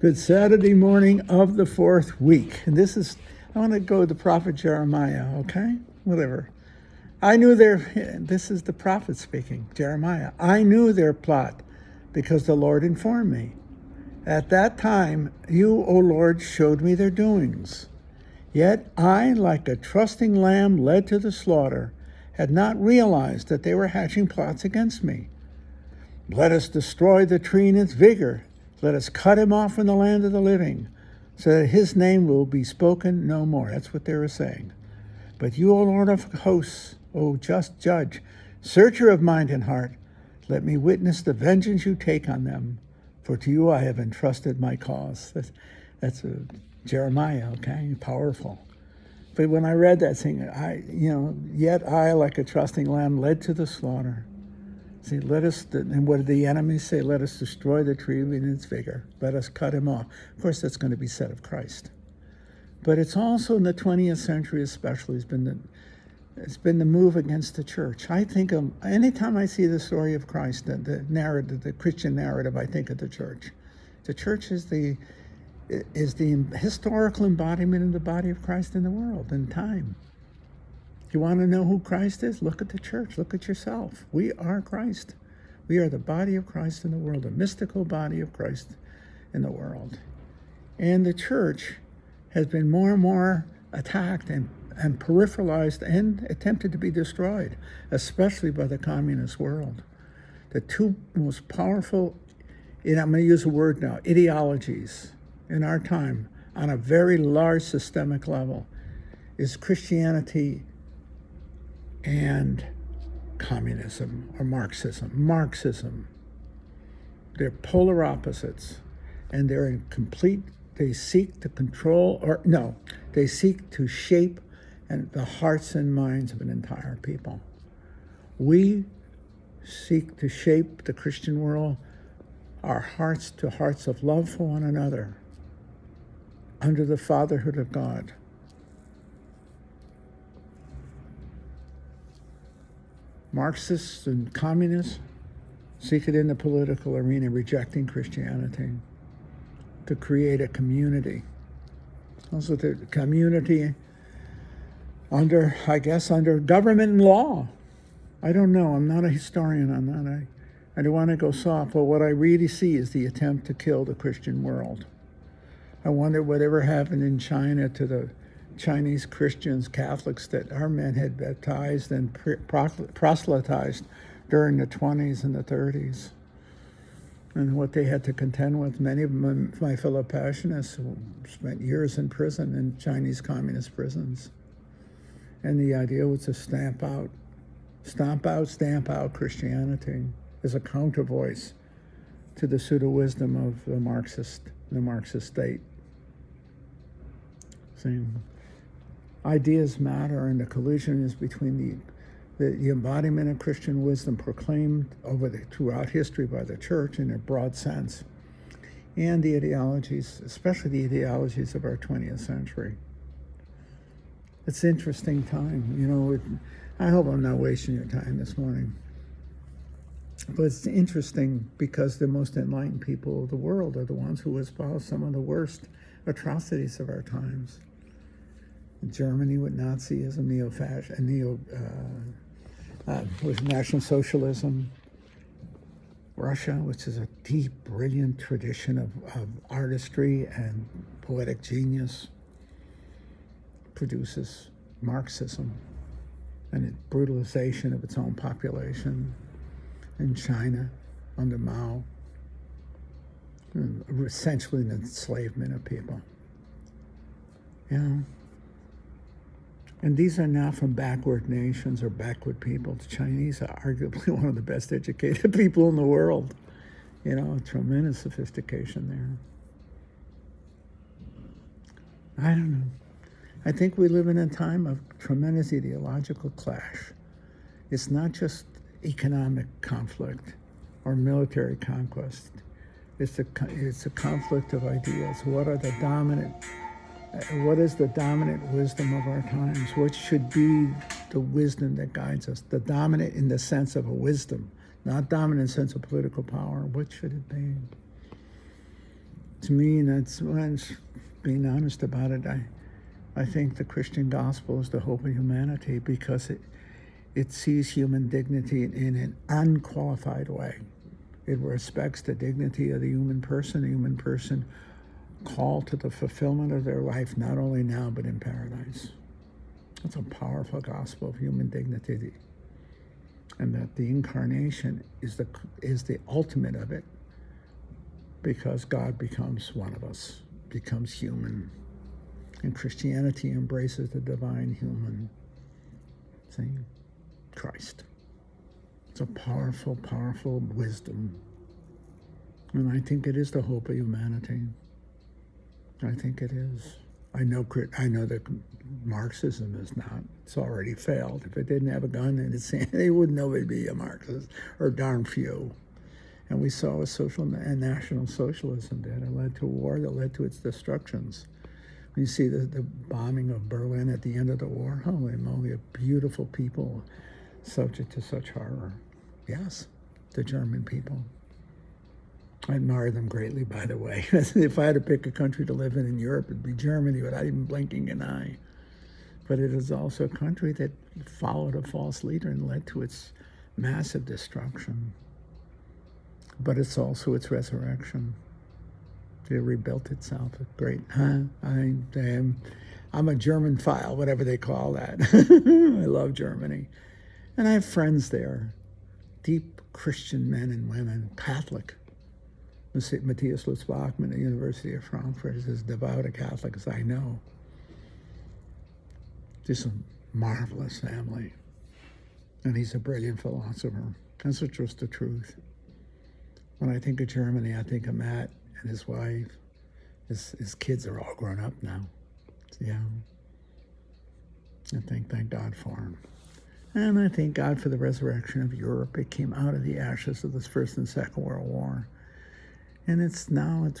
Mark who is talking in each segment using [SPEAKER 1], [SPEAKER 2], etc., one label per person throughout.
[SPEAKER 1] Good Saturday morning of the fourth week. And I want to go to the prophet Jeremiah, okay? Whatever. This is the prophet speaking, Jeremiah. I knew their plot because the Lord informed me. At that time, you, O Lord, showed me their doings. Yet I, like a trusting lamb led to the slaughter, had not realized that they were hatching plots against me. Let us destroy the tree in its vigor. Let us cut him off from the land of the living, so that his name will be spoken no more. That's what they were saying. But you, O Lord of hosts, O just judge, searcher of mind and heart, let me witness the vengeance you take on them, for to you I have entrusted my cause. That's Jeremiah, okay? Powerful. But when I read that thing, yet I, like a trusting lamb, led to the slaughter. See, and what did the enemy say? Let us destroy the tree in its vigor. Let us cut him off. Of course, that's going to be said of Christ. But it's also in the 20th century especially, it's been the move against the church. I think anytime I see the story of Christ, the narrative, the Christian narrative, I think of the church. The church is the historical embodiment of the body of Christ in the world, in time. You want to know who Christ is? Look at the church. Look at yourself. We are Christ. We are the body of Christ in the world, a mystical body of Christ in the world. And the church has been more and more attacked and peripheralized and attempted to be destroyed, especially by the communist world. The two most powerful, and I'm going to use a word now, ideologies in our time on a very large systemic level is Christianity and communism or Marxism. They're polar opposites, and they seek to control, they seek to shape the hearts and minds of an entire people. We seek to shape the Christian world, our hearts to hearts of love for one another, under the fatherhood of God. Marxists and communists seek it in the political arena, rejecting Christianity, to create a community. Also, the community under government and law. I don't know. I'm not a historian on that. I don't want to go soft, but what I really see is the attempt to kill the Christian world. I wonder whatever happened in China to the Chinese Christians, Catholics that our men had baptized and proselytized during the 20s and the 30s. And what they had to contend with. Many of them, my fellow Passionists, who spent years in prison, in Chinese communist prisons. And the idea was to stamp out Christianity as a counter voice to the pseudo-wisdom of the Marxist state. See, ideas matter, and the collision is between the embodiment of Christian wisdom proclaimed throughout history by the church in a broad sense, and the ideologies, especially the ideologies of our 20th century. It's an interesting time. I hope I'm not wasting your time this morning. But it's interesting because the most enlightened people of the world are the ones who espouse some of the worst atrocities of our times. Germany with Nazism, with National Socialism. Russia, which is a deep, brilliant tradition of artistry and poetic genius, produces Marxism and its brutalization of its own population. In China, under Mao, essentially an enslavement of people. And these are not from backward nations or backward people. The Chinese are arguably one of the best educated people in the world. Tremendous sophistication there. I don't know. I think we live in a time of tremendous ideological clash. It's not just economic conflict or military conquest. It's a conflict of ideas. What is the dominant wisdom of our times? What should be the wisdom that guides us? The dominant in the sense of a wisdom, not dominant sense of political power. What should it be? To me, that's when, being honest about it, I think the Christian gospel is the hope of humanity because it sees human dignity in an unqualified way. It respects the dignity of the human person called to the fulfillment of their life, not only now, but in paradise. That's a powerful gospel of human dignity. And that the incarnation is the ultimate of it, because God becomes one of us, becomes human. And Christianity embraces the divine human. See? Christ. It's a powerful, powerful wisdom. And I think it is the hope of humanity. I think it is. I know that Marxism is not. It's already failed. If it didn't have a gun in its hand, they wouldn't nobody be a Marxist, or darn few. And we saw what social and national socialism did. It led to a war that led to its destructions. When you see the bombing of Berlin at the end of the war, holy moly, beautiful people subject to such horror. Yes, the German people. I admire them greatly, by the way. If I had to pick a country to live in Europe, it'd be Germany without even blinking an eye. But it is also a country that followed a false leader and led to its massive destruction. But it's also its resurrection. It rebuilt itself. Great. I'm a German file, whatever they call that. I love Germany. And I have friends there, deep Christian men and women, Catholic. Matthias Lutz Bachmann at the University of Frankfurt is as devout a Catholic as I know. Just a marvelous family. And he's a brilliant philosopher. That's just the truth. When I think of Germany, I think of Matt and his wife. His kids are all grown up now. Yeah. I thank God for him. And I thank God for the resurrection of Europe. It came out of the ashes of the First and Second World War. And it's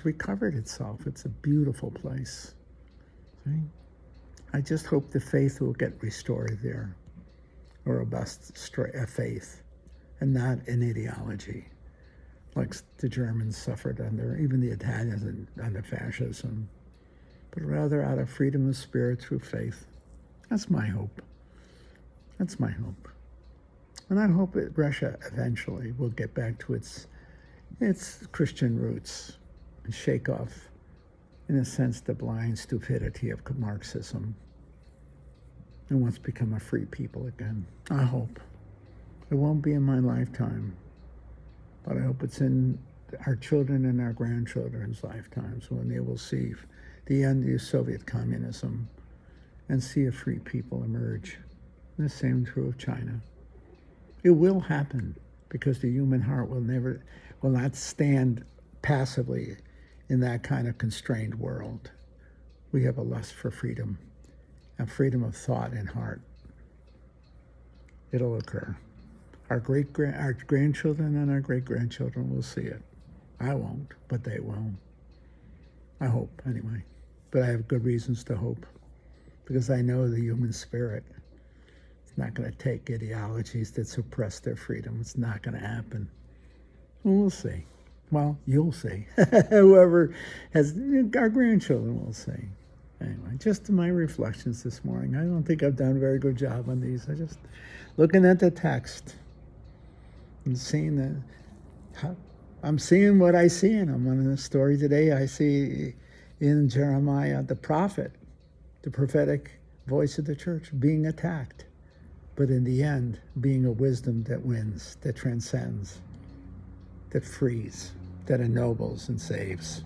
[SPEAKER 1] recovered itself. It's a beautiful place. See? I just hope the faith will get restored there. A robust faith, and not an ideology, like the Germans suffered under, even the Italians under fascism, but rather out of freedom of spirit through faith. That's my hope. That's my hope. And I hope that Russia eventually will get back to its Christian roots and shake off, in a sense, the blind stupidity of Marxism and once become a free people again. I hope. It won't be in my lifetime, but I hope it's in our children and our grandchildren's lifetimes when they will see the end of Soviet communism and see a free people emerge. And the same true of China. It will happen because the human heart will not stand passively in that kind of constrained world. We have a lust for freedom, and freedom of thought and heart. It'll occur. Our grandchildren and our great-grandchildren will see it. I won't, but they will. I hope, anyway. But I have good reasons to hope, because I know the human spirit. It's not going to take ideologies that suppress their freedom. It's not going to happen. We'll see. Well, you'll see. Whoever has, our grandchildren will see. Anyway, just my reflections this morning. I don't think I've done a very good job on these. I just looking at the text and seeing I'm seeing what I see in them. In the story today, I see in Jeremiah the prophet, the prophetic voice of the church, being attacked, but in the end, being a wisdom that wins, that transcends, that frees, that ennobles and saves.